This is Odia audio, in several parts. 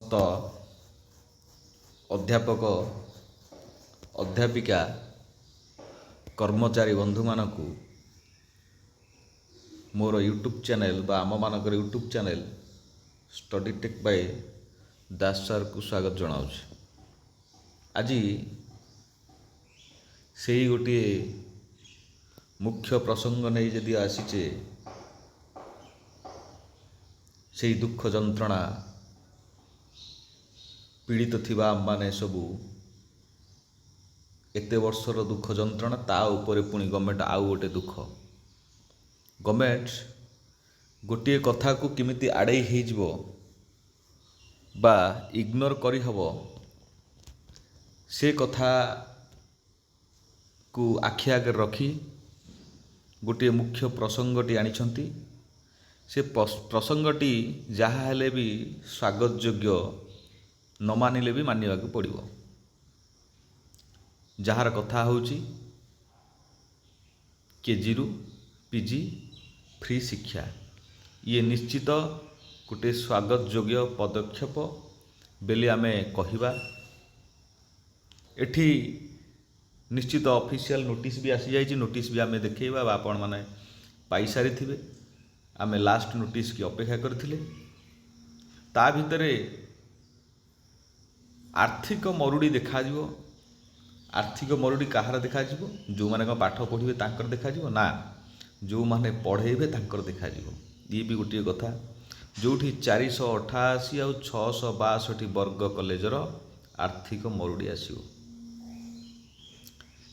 ତ ଅଧ୍ୟାପକ ଅଧ୍ୟାପିକା କର୍ମଚାରୀ ବନ୍ଧୁମାନଙ୍କୁ ମୋର ୟୁଟ୍ୟୁବ୍ ଚ୍ୟାନେଲ୍ ବା ଆମମାନଙ୍କର YouTube channel study tech by Das ସାର୍କୁ ସ୍ୱାଗତ ଜଣାଉଛି। ଆଜି ସେଇ ଗୋଟିଏ ମୁଖ୍ୟ ପ୍ରସଙ୍ଗ ନେଇ ଯଦି ଆସିଛେ, ସେଇ ଦୁଃଖ ଯନ୍ତ୍ରଣା ପୀଡ଼ିତ ଥିବା ଆମମାନେ ସବୁ ଏତେ ବର୍ଷର ଦୁଃଖ ଯନ୍ତ୍ରଣା, ତା ଉପରେ ପୁଣି ଗଭର୍ଣ୍ଣମେଣ୍ଟ ଆଉ ଗୋଟେ ଦୁଃଖ। ଗଭର୍ଣ୍ଣମେଣ୍ଟ ଗୋଟିଏ କଥାକୁ କେମିତି ଆଡ଼େଇ ହେଇଯିବ ବା ଇଗ୍ନୋର କରିହେବ, ସେ କଥାକୁ ଆଖି ଆଗରେ ରଖି ଗୋଟିଏ ମୁଖ୍ୟ ପ୍ରସଙ୍ଗଟି ଆଣିଛନ୍ତି। ସେ ପ୍ରସଙ୍ଗଟି ଯାହା ହେଲେ ବି ସ୍ୱାଗତ ଯୋଗ୍ୟ, ନ ମାନିଲେ ବି ମାନିବାକୁ ପଡ଼ିବ। ଯାହାର କଥା ହେଉଛି କେଜିରୁ ପିଜି ଫ୍ରି ଶିକ୍ଷା। ଇଏ ନିଶ୍ଚିତ ଗୋଟିଏ ସ୍ୱାଗତ ଯୋଗ୍ୟ ପଦକ୍ଷେପ ବୋଲି ଆମେ କହିବା। ଏଠି ନିଶ୍ଚିତ ଅଫିସିଆଲ ନୋଟିସ୍ ବି ଆସିଯାଇଛି। ନୋଟିସ୍ ବି ଆମେ ଦେଖେଇବା ବା ଆପଣମାନେ ପାଇସାରିଥିବେ। ଆମେ ଲାଷ୍ଟ ନୋଟିସ୍ କି ଅପେକ୍ଷା କରିଥିଲେ। ତା ଭିତରେ ଆର୍ଥିକ ମରୁଡ଼ି ଦେଖାଯିବ। ଆର୍ଥିକ ମରୁଡ଼ି କାହାର ଦେଖାଯିବ? ଯେଉଁମାନେ କ'ଣ ପାଠ ପଢ଼ିବେ ତାଙ୍କର ଦେଖାଯିବ ନା, ଯେଉଁମାନେ ପଢ଼େଇବେ ତାଙ୍କର ଦେଖାଯିବ। ଇଏ ବି ଗୋଟିଏ କଥା। ଯେଉଁଠି 488 ଆଉ 662 ବର୍ଗ କଲେଜର ଆର୍ଥିକ ମରୁଡ଼ି ଆସିବ।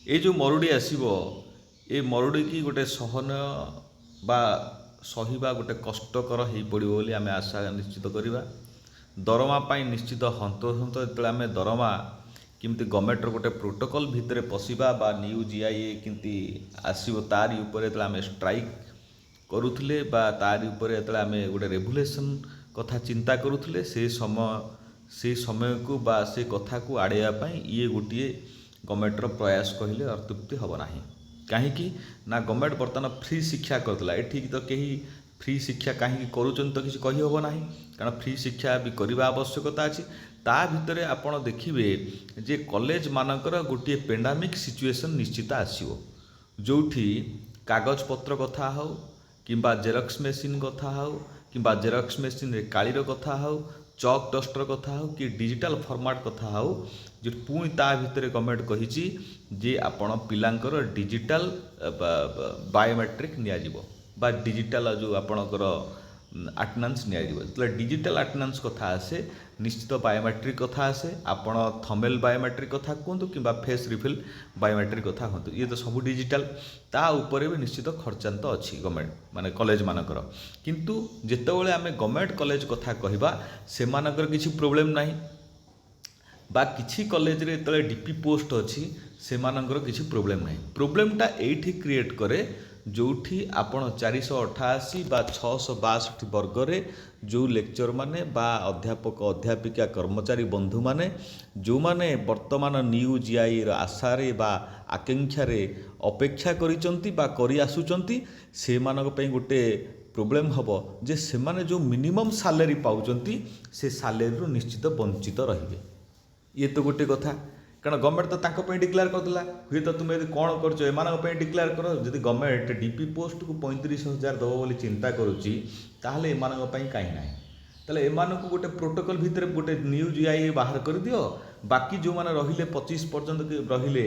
ଏ ଯେଉଁ ମରୁଡ଼ି ଆସିବ, ଏ ମରୁଡ଼ିକି ଗୋଟେ ସହନୀୟ ବା ସହିବା ଗୋଟେ କଷ୍ଟକର ହୋଇପଡ଼ିବ ବୋଲି ଆମେ ଆଶା ନିଶ୍ଚିତ କରିବା। ଦରମା ପାଇଁ ନିଶ୍ଚିତ ହନ୍ତସନ୍ତ ଯେତେବେଳେ ଆମେ ଦରମା କେମିତି ଗଭର୍ଣ୍ଣମେଣ୍ଟର ଗୋଟେ ପ୍ରୋଟୋକଲ୍ ଭିତରେ ପଶିବା ବା ନ୍ୟୁ GIA କେମିତି ଆସିବ, ତାରି ଉପରେ ଯେତେବେଳେ ଆମେ ଷ୍ଟ୍ରାଇକ୍ କରୁଥିଲେ ବା ତାରି ଉପରେ ଯେତେବେଳେ ଆମେ ଗୋଟେ ରେଭୁଲେସନ୍ କଥା ଚିନ୍ତା କରୁଥିଲେ, ସେ ସମୟକୁ ବା ସେ କଥାକୁ ଆଡ଼େଇବା ପାଇଁ ଇଏ ଗୋଟିଏ ଗଭର୍ଣ୍ଣମେଣ୍ଟର ପ୍ରୟାସ କହିଲେ ଅତ୍ୟୁକ୍ତି ହେବ ନାହିଁ। କାହିଁକି ନା ଗଭର୍ଣ୍ଣମେଣ୍ଟ ବର୍ତ୍ତମାନ ଫ୍ରି ଶିକ୍ଷା କରିଥିଲା। ଏଠିକି ତ କେହି ଫ୍ରି ଶିକ୍ଷା କାହିଁକି କରୁଛନ୍ତି ତ କିଛି କହିହେବ ନାହିଁ, କାରଣ ଫ୍ରି ଶିକ୍ଷା ବି କରିବା ଆବଶ୍ୟକତା ଅଛି। ତା ଭିତରେ ଆପଣ ଦେଖିବେ ଯେ କଲେଜ ମାନଙ୍କର ଗୋଟିଏ ପେଣ୍ଡାମିକ୍ ସିଚୁଏସନ୍ ନିଶ୍ଚିତ ଆସିବ, ଯେଉଁଠି କାଗଜପତ୍ର କଥା ହେଉ କିମ୍ବା ଜେରକ୍ସ ମେସିନ୍ କଥା ହେଉ କିମ୍ବା ଜେରକ୍ସ ମେସିନ୍ରେ କାଳିର କଥା ହେଉ, ଚକ୍ ଡଷ୍ଟର କଥା ହେଉ କି ଡିଜିଟାଲ ଫର୍ମାଟ୍ କଥା ହେଉ, ଯେ ପୁଣି ତା ଭିତରେ ଗଭର୍ଣ୍ଣମେଣ୍ଟ କହିଛି ଯେ ଆପଣ ପିଲାଙ୍କର ଡିଜିଟାଲ ବାୟୋମେଟ୍ରିକ୍ ନିଆଯିବ ବା ଡିଜିଟାଲ ଯେଉଁ ଆପଣଙ୍କର ଆଟେଣ୍ଡାନ୍ସ ନିଆଯିବ। ଯେତେବେଳେ ଡିଜିଟାଲ ଆଟେଣ୍ଡାନ୍ସ କଥା ଆସେ, ନିଶ୍ଚିତ ବାୟୋମେଟ୍ରିକ୍ କଥା ଆସେ। ଆପଣ ଥମ୍ବନେଲ୍ ବାୟୋମେଟ୍ରିକ୍ କଥା କୁହନ୍ତୁ କିମ୍ବା ଫେସ୍ ରିଫିଲ୍ ବାୟୋମେଟ୍ରିକ୍ କଥା କୁହନ୍ତୁ, ଇଏ ତ ସବୁ ଡିଜିଟାଲ। ତା ଉପରେ ବି ନିଶ୍ଚିତ ଖର୍ଚ୍ଚାନ୍ତ ଅଛି ଗଭର୍ଣ୍ଣମେଣ୍ଟ ମାନେ କଲେଜ ମାନଙ୍କର। କିନ୍ତୁ ଯେତେବେଳେ ଆମେ ଗଭର୍ଣ୍ଣମେଣ୍ଟ କଲେଜ କଥା କହିବା, ସେମାନଙ୍କର କିଛି ପ୍ରୋବ୍ଲେମ୍ ନାହିଁ ବା କିଛି କଲେଜରେ ଯେତେବେଳେ DP ପୋଷ୍ଟ ଅଛି ସେମାନଙ୍କର କିଛି ପ୍ରୋବ୍ଲେମ୍ ନାହିଁ। ପ୍ରୋବ୍ଲେମ୍ଟା ଏଇଠି କ୍ରିଏଟ୍ କରେ ଯେଉଁଠି ଆପଣ 488 ବା 662 ବର୍ଗରେ ଯେଉଁ ଲେକ୍ଚରମାନେ ବା ଅଧ୍ୟାପକ ଅଧ୍ୟାପିକା କର୍ମଚାରୀ ବନ୍ଧୁମାନେ ଯେଉଁମାନେ ବର୍ତ୍ତମାନ ନ୍ୟୁ GIAର ଆଶାରେ ବା ଆକାଂକ୍ଷାରେ ଅପେକ୍ଷା କରିଛନ୍ତି ବା କରି ଆସୁଛନ୍ତି, ସେମାନଙ୍କ ପାଇଁ ଗୋଟେ ପ୍ରୋବ୍ଲେମ୍ ହେବ ଯେ ସେମାନେ ଯେଉଁ ମିନିମମ୍ ସାଲେରୀ ପାଉଛନ୍ତି ସେ ସାଲେରୀରୁ ନିଶ୍ଚିତ ବଞ୍ଚିତ ରହିବେ। ଇଏ ତ ଗୋଟେ କଥା, କାରଣ ଗଭର୍ଣ୍ଣମେଣ୍ଟ ତ ତାଙ୍କ ପାଇଁ ଡିକ୍ଲେୟାର କରିଦେଲା। ହୁଏତ ତୁମେ ଯଦି କ'ଣ କରୁଛ ଏମାନଙ୍କ ପାଇଁ ଡିକ୍ଲେୟାର କର। ଯଦି ଗଭର୍ଣ୍ଣମେଣ୍ଟ DP ପୋଷ୍ଟକୁ 35,000 ଦେବ ବୋଲି ଚିନ୍ତା କରୁଛି, ତାହେଲେ ଏମାନଙ୍କ ପାଇଁ କାହିଁ ନାହିଁ? ତାହେଲେ ଏମାନଙ୍କୁ ଗୋଟେ ପ୍ରୋଟୋକଲ୍ ଭିତରେ ଗୋଟେ ନ୍ୟୁ GIA ବାହାର କରିଦିଅ। ବାକି ଯେଉଁମାନେ ରହିଲେ 25 ପର୍ଯ୍ୟନ୍ତ ରହିଲେ,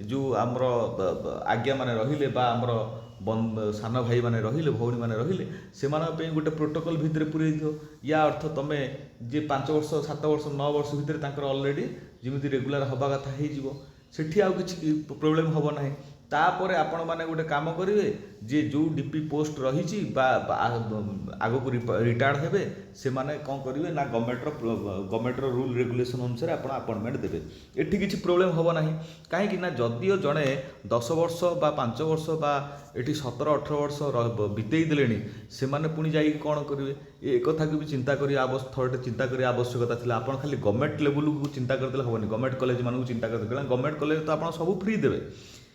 ଯେଉଁ ଆମର ଆଜ୍ଞାମାନେ ରହିଲେ ବା ଆମର ସାନ ଭାଇମାନେ ରହିଲେ, ଭଉଣୀମାନେ ରହିଲେ, ସେମାନଙ୍କ ପାଇଁ ଗୋଟେ ପ୍ରୋଟୋକଲ୍ ଭିତରେ ପୁରେଇ ଦିଅ। ୟା ଅର୍ଥ ତମେ ଯେ 5 ବର୍ଷ 7 ବର୍ଷ 9 ବର୍ଷ ଭିତରେ ତାଙ୍କର ଅଲରେଡ଼ି ଯେମିତି ରେଗୁଲାର ହେବା କଥା ହେଇଯିବ, ସେଠି ଆଉ କିଛି ପ୍ରୋବ୍ଲେମ୍ ହେବ ନାହିଁ। ତାପରେ ଆପଣମାନେ ଗୋଟେ କାମ କରିବେ ଯେ ଯେଉଁ DP ପୋଷ୍ଟ ରହିଛି ବା ଆଗକୁ ରିଟାୟାର୍ଡ଼ ହେବେ, ସେମାନେ କ'ଣ କରିବେ ନା ଗଭର୍ଣ୍ଣମେଣ୍ଟର ରୁଲ୍ ରେଗୁଲେସନ୍ ଅନୁସାରେ ଆପଣ ଆପଏଣ୍ଟମେଣ୍ଟ ଦେବେ। ଏଠି କିଛି ପ୍ରୋବ୍ଲେମ୍ ହେବ ନାହିଁ। କାହିଁକି ନା ଯଦିଓ ଜଣେ 10 ବର୍ଷ ବା 5 ବର୍ଷ ବା ଏଠି 17-18 ବର୍ଷ ବିତେଇ ଦେଲେଣି, ସେମାନେ ପୁଣି ଯାଇକି କ'ଣ କରିବେ? ଏ କଥାକୁ ବି ଚିନ୍ତା କରିବା ଥରଟେ ଚିନ୍ତା କରିବା ଆବଶ୍ୟକତା ଥିଲା। ଆପଣ ଖାଲି ଗଭର୍ଣ୍ଣମେଣ୍ଟ ଲେବୁଲକୁ ଚିନ୍ତା କରିଦେଲେ ହେବନି, ଗଭର୍ଣ୍ଣମେଣ୍ଟ କଲେଜମାନଙ୍କୁ ଚିନ୍ତା କରିଦେଲେ, କାରଣ ଗଭର୍ଣ୍ଣମେଣ୍ଟ କଲେଜ ତ ଆପଣ ସବୁ ଫ୍ରି ଦେବେ।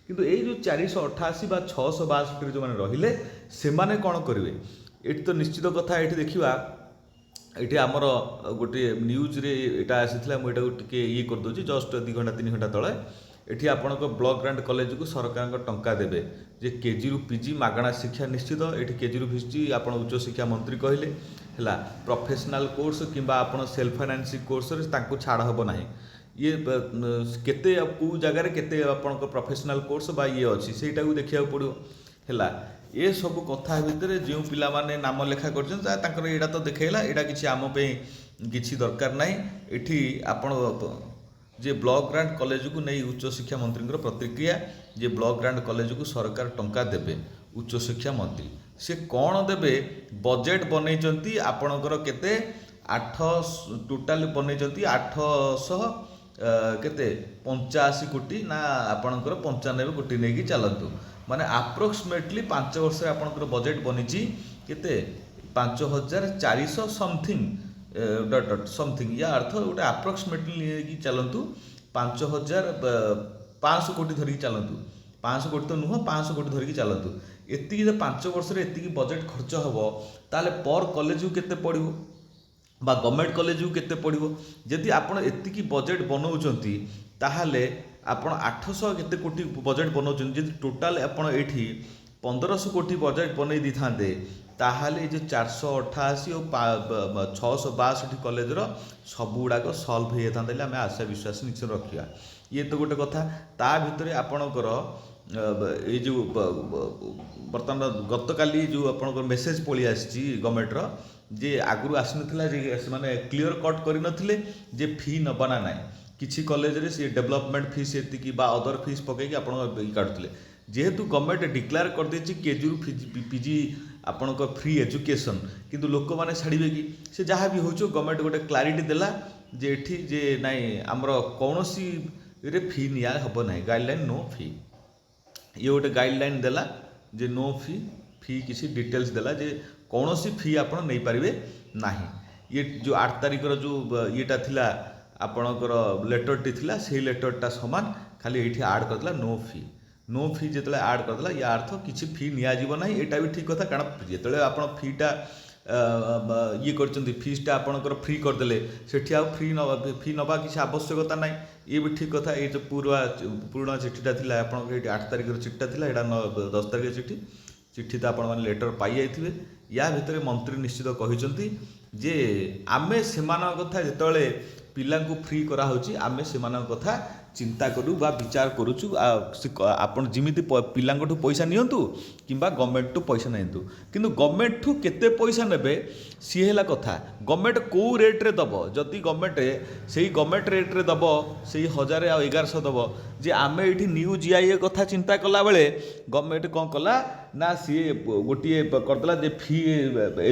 କିନ୍ତୁ ଏଇ ଯେଉଁ 488 ବା 662 ଯେଉଁମାନେ ରହିଲେ, ସେମାନେ କ'ଣ କରିବେ? ଏଠି ତ ନିଶ୍ଚିତ କଥା। ଏଠି ଦେଖିବା ଏଠି ଆମର ଗୋଟିଏ ନ୍ୟୁଜ୍ରେ ଏଇଟା ଆସିଥିଲା, ମୁଁ ଏଇଟାକୁ ଟିକେ ଇଏ କରିଦେଉଛି ଜଷ୍ଟ 2 ଘଣ୍ଟା 3 ଘଣ୍ଟା ତଳେ। ଏଠି ଆପଣଙ୍କ ବ୍ଲକ ଗ୍ରାଣ୍ଟ କଲେଜକୁ ସରକାରଙ୍କ ଟଙ୍କା ଦେବେ ଯେ କେଜିରୁ ପିଜି ମାଗଣା ଶିକ୍ଷା ନିଶ୍ଚିତ। ଏଠି କେଜିରୁ ପିଜି ଆପଣ ଉଚ୍ଚଶିକ୍ଷା ମନ୍ତ୍ରୀ କହିଲେ ହେଲା। ପ୍ରଫେସନାଲ କୋର୍ସ କିମ୍ବା ଆପଣ ସେଲ୍ଫ ଫାଇନାନ୍ସିଂ କୋର୍ସରେ ତାଙ୍କୁ ଛାଡ଼ ହେବ ନାହିଁ। ଇଏ କେତେ କେଉଁ ଜାଗାରେ କେତେ ଆପଣଙ୍କ ପ୍ରଫେସନାଲ କୋର୍ସ ବା ଇଏ ଅଛି ସେଇଟାକୁ ଦେଖିବାକୁ ପଡ଼ିବ ହେଲା। ଏ ସବୁ କଥା ଭିତରେ ଯେଉଁ ପିଲାମାନେ ନାମ ଲେଖା କରିଛନ୍ତି ତାଙ୍କର ଏଇଟା ତ ଦେଖେଇଲା, ଏଇଟା କିଛି ଆମ ପାଇଁ କିଛି ଦରକାର ନାହିଁ। ଏଠି ଆପଣ ଯେ ବ୍ଲକ ଗ୍ରାଣ୍ଟ କଲେଜକୁ ନେଇ ଉଚ୍ଚଶିକ୍ଷା ମନ୍ତ୍ରୀଙ୍କର ପ୍ରତିକ୍ରିୟା ଯେ ବ୍ଲକ ଗ୍ରାଣ୍ଟ କଲେଜକୁ ସରକାର ଟଙ୍କା ଦେବେ। ଉଚ୍ଚଶିକ୍ଷା ମନ୍ତ୍ରୀ ସେ କ'ଣ ଦେବେ, ବଜେଟ୍ ବନେଇଛନ୍ତି ଆପଣଙ୍କର କେତେ 8 ଟୋଟାଲ ବନେଇଛନ୍ତି 800 କେତେ 85 କୋଟି ନା ଆପଣଙ୍କର 95 କୋଟି ନେଇକି ଚାଲନ୍ତୁ। ମାନେ ଆପ୍ରୋକ୍ସିମେଟଲି 5 ବର୍ଷରେ ଆପଣଙ୍କର ବଜେଟ୍ ବନିଛି କେତେ 5400 ସମଥିଙ୍ଗ ୟା ଅର୍ଥ ଗୋଟେ ଆପ୍ରୋକ୍ସିମେଟଲି ନେଇକି ଚାଲନ୍ତୁ 5500 କୋଟି ଧରିକି ଚାଲନ୍ତୁ। 500 କୋଟି ତ ନୁହଁ, 500 କୋଟି ଧରିକି ଚାଲନ୍ତୁ। ଏତିକି 5 ବର୍ଷରେ ଏତିକି ବଜେଟ୍ ଖର୍ଚ୍ଚ ହେବ, ତାହେଲେ ପର୍ କଲେଜକୁ କେତେ ପଡ଼ିବ বা ଗଭର୍ଣ୍ଣମେଣ୍ଟ କଲେଜକୁ କେତେ ପଡ଼ିବ। ଯଦି ଆପଣ ଏତିକି ବଜେଟ୍ ବନାଉଛନ୍ତି ତାହେଲେ ଆପଣ 800 କେତେ କୋଟି ବଜେଟ୍ ବନାଉଛନ୍ତି। ଯଦି ଟୋଟାଲ ଆପଣ ଏଇଠି 1500 କୋଟି ବଜେଟ୍ ବନେଇ ଦେଇଥାନ୍ତେ ତାହେଲେ ଏ ଯେଉଁ 488 ଓ 662 କଲେଜର ସବୁଗୁଡ଼ାକ ସଲ୍ଭ ହେଇଯାଇଥାନ୍ତା ବୋଲି ଆମେ ଆଶା ବିଶ୍ୱାସ ନିଶ୍ଚୟ ରଖିବା। ଇଏ ତ ଗୋଟେ କଥା। ତା ଭିତରେ ଆପଣଙ୍କର ଏଇ ଯେଉଁ ବର୍ତ୍ତମାନ ଗତକାଲି ଯେଉଁ ଆପଣଙ୍କର ମେସେଜ୍ ପଳେଇ ଆସିଛି ଗଭର୍ଣ୍ଣମେଣ୍ଟର ଯେ ଆଗରୁ ଆସିନଥିଲା ଯେ ସେମାନେ କ୍ଲିଅର କଟ୍ କରିନଥିଲେ ଯେ ଫି ନେବା ନା ନାହିଁ। କିଛି କଲେଜରେ ସେ ଡେଭଲପମେଣ୍ଟ ଫିସ୍ ଏତିକି ବା ଅଦର ଫିସ୍ ପକାଇକି ଆପଣ କାଟୁଥିଲେ। ଯେହେତୁ ଗଭର୍ଣ୍ଣମେଣ୍ଟ ଡିକ୍ଲେୟାର କରିଦେଇଛି କେଜିରୁ ପିଜି ଆପଣଙ୍କ ଫ୍ରି ଏଜୁକେସନ୍, କିନ୍ତୁ ଲୋକମାନେ ଛାଡ଼ିବେ କି? ସେ ଯାହା ବି ହେଉଛୁ ଗଭର୍ଣ୍ଣମେଣ୍ଟ ଗୋଟେ କ୍ଲାରିଟି ଦେଲା ଯେ ଏଠି ଯେ ନାଇଁ ଆମର କୌଣସିରେ ଫି ନିଆ ହେବ ନାହିଁ, ଗାଇଡ଼ଲାଇନ୍ ନୋ ଫି। ଇଏ ଗୋଟେ ଗାଇଡ଼ଲାଇନ୍ ଦେଲା ଯେ ନୋ ଫି କିଛି ଡିଟେଲ୍ସ ଦେଲା ଯେ କୌଣସି ଫି ଆପଣ ନେଇପାରିବେ ନାହିଁ। ଇଏ ଯେଉଁ 8 ତାରିଖର ଯେଉଁ ଇଏଟା ଥିଲା ଆପଣଙ୍କର ଲେଟରଟି ଥିଲା, ସେଇ ଲେଟରଟା ସମାନ, ଖାଲି ଏଇଠି ଆଡ଼୍ କରିଦେଲା ନୋ ଫି ଯେତେବେଳେ ଆଡ଼୍ କରିଦେଲା ୟା ଅର୍ଥ କିଛି ଫି ନିଆଯିବ ନାହିଁ। ଏଇଟା ବି ଠିକ୍ କଥା, କାରଣ ଯେତେବେଳେ ଆପଣ ଫିଟା ଇଏ କରିଛନ୍ତି ଫିସ୍ଟା ଆପଣଙ୍କର ଫ୍ରି କରିଦେଲେ ସେଠି ଆଉ ଫି ନେବା କିଛି ଆବଶ୍ୟକତା ନାହିଁ। ଇଏ ବି ଠିକ୍ କଥା। ଏଇ ଯେଉଁ ପୁରୁଣା ଚିଠିଟା ଥିଲା ଆପଣଙ୍କର ଏଇଠି 8 ତାରିଖର ଚିଠିଟା ଥିଲା, ଏଇଟା 10 ତାରିଖ ଚିଠି ତ ଆପଣମାନେ ଲେଟର ପାଇଯାଇଥିବେ। ୟା ଭିତରେ ମନ୍ତ୍ରୀ ନିଶ୍ଚିତ କହିଛନ୍ତି ଯେ ଆମେ ସେମାନଙ୍କ କଥା ଯେତେବେଳେ ପିଲାଙ୍କୁ ଫ୍ରି କରାହେଉଛି ଆମେ ସେମାନଙ୍କ କଥା ଚିନ୍ତା କରୁ ବା ବିଚାର କରୁଛୁ। ଆପଣ ଯେମିତି ପିଲାଙ୍କଠୁ ପଇସା ନିଅନ୍ତୁ କିମ୍ବା ଗଭର୍ଣ୍ଣମେଣ୍ଟଠୁ ପଇସା ନିଅନ୍ତୁ, କିନ୍ତୁ ଗଭର୍ଣ୍ଣମେଣ୍ଟଠୁ କେତେ ପଇସା ନେବେ ସିଏ ହେଲା କଥା। ଗଭର୍ଣ୍ଣମେଣ୍ଟ କେଉଁ ରେଟ୍ରେ ଦେବ, ଯଦି ଗଭର୍ଣ୍ଣମେଣ୍ଟ ସେଇ ଗଭର୍ଣ୍ଣମେଣ୍ଟ ରେଟ୍ରେ ଦେବ ସେଇ 1000 ଆଉ 1100 ଦେବ ଯେ ଆମେ ଏଇଠି ନ୍ୟୁ GIA କଥା ଚିନ୍ତା କଲାବେଳେ ଗଭର୍ଣ୍ଣମେଣ୍ଟ କ'ଣ କଲା ନା ସିଏ ଗୋଟିଏ କରିଦେଲା ଯେ ଫ୍ରି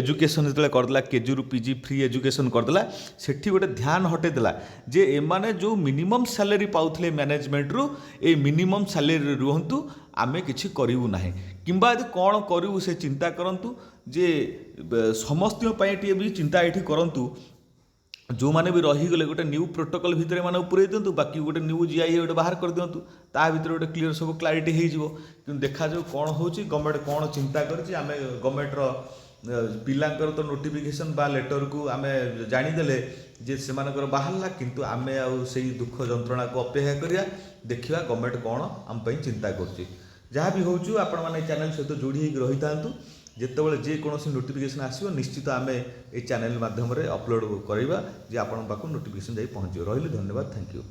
ଏଜୁକେସନ୍ ଯେତେବେଳେ କରିଦେଲା କେଜିରୁ ପିଜି ଫ୍ରି ଏଜୁକେସନ୍ କରିଦେଲା, ସେଠି ଗୋଟେ ଧ୍ୟାନ ହଟେଇଦେଲା ଯେ ଏମାନେ ଯେଉଁ ମିନିମମ୍ ସାଲେରୀ ପାଉଥିଲେ ମ୍ୟାନେଜମେଣ୍ଟରୁ ଏଇ ମିନିମମ୍ ସାଲେରୀରେ ରୁହନ୍ତୁ, ଆମେ କିଛି କରିବୁ ନାହିଁ। କିମ୍ବା ଯଦି କ'ଣ କରିବୁ ସେ ଚିନ୍ତା କରନ୍ତୁ ଯେ ସମସ୍ତଙ୍କ ପାଇଁ ଟିକେ ବି ଚିନ୍ତା ଏଇଠି କରନ୍ତୁ। ଯେଉଁମାନେ ବି ରହିଗଲେ ଗୋଟେ ନ୍ୟୁ ପ୍ରୋଟୋକଲ୍ ଭିତରେ ଏମାନଙ୍କୁ ପୁରେଇ ଦିଅନ୍ତୁ, ବାକି ଗୋଟେ ନ୍ୟୁ GIA ଗୋଟେ ବାହାର କରିଦିଅନ୍ତୁ, ତା ଭିତରେ ଗୋଟେ କ୍ଲିୟର ସବୁ କ୍ଲାରିଟି ହେଇଯିବ। କିନ୍ତୁ ଦେଖାଯାଉ କ'ଣ ହେଉଛି, ଗଭର୍ଣ୍ଣମେଣ୍ଟ କ'ଣ ଚିନ୍ତା କରିଛି। ଆମେ ଗଭର୍ଣ୍ଣମେଣ୍ଟର ପିଲାଙ୍କର ତ ନୋଟିଫିକେସନ୍ ବା ଲେଟରକୁ ଆମେ ଜାଣିଦେଲେ ଯେ ସେମାନଙ୍କର ବାହାରିଲା, କିନ୍ତୁ ଆମେ ଆଉ ସେଇ ଦୁଃଖ ଯନ୍ତ୍ରଣାକୁ ଅପେକ୍ଷା କରିବା, ଦେଖିବା ଗଭର୍ଣ୍ଣମେଣ୍ଟ କ'ଣ ଆମ ପାଇଁ ଚିନ୍ତା କରୁଛି। ଯାହା ବି ହେଉଛୁ ଆପଣମାନେ ଏ ଚ୍ୟାନେଲ୍ ସହିତ ଯୋଡ଼ି ହେଇକି ରହିଥାନ୍ତୁ। ଯେତେବେଳେ ଯେକୌଣସି ନୋଟିଫିକେସନ୍ ଆସିବ ନିଶ୍ଚିତ ଆମେ এই ଚ୍ୟାନେଲ୍ ମାଧ୍ୟମରେ ଅପଲୋଡ଼ କରିବା ଯେ ଆପଣଙ୍କ ପାଖକୁ ନୋଟିଫିକେସନ୍ ଯାଇ ପହଞ୍ଚିବ। ରହିଲି, ଧନ୍ୟବାଦ, ଥ୍ୟାଙ୍କ ୟୁ।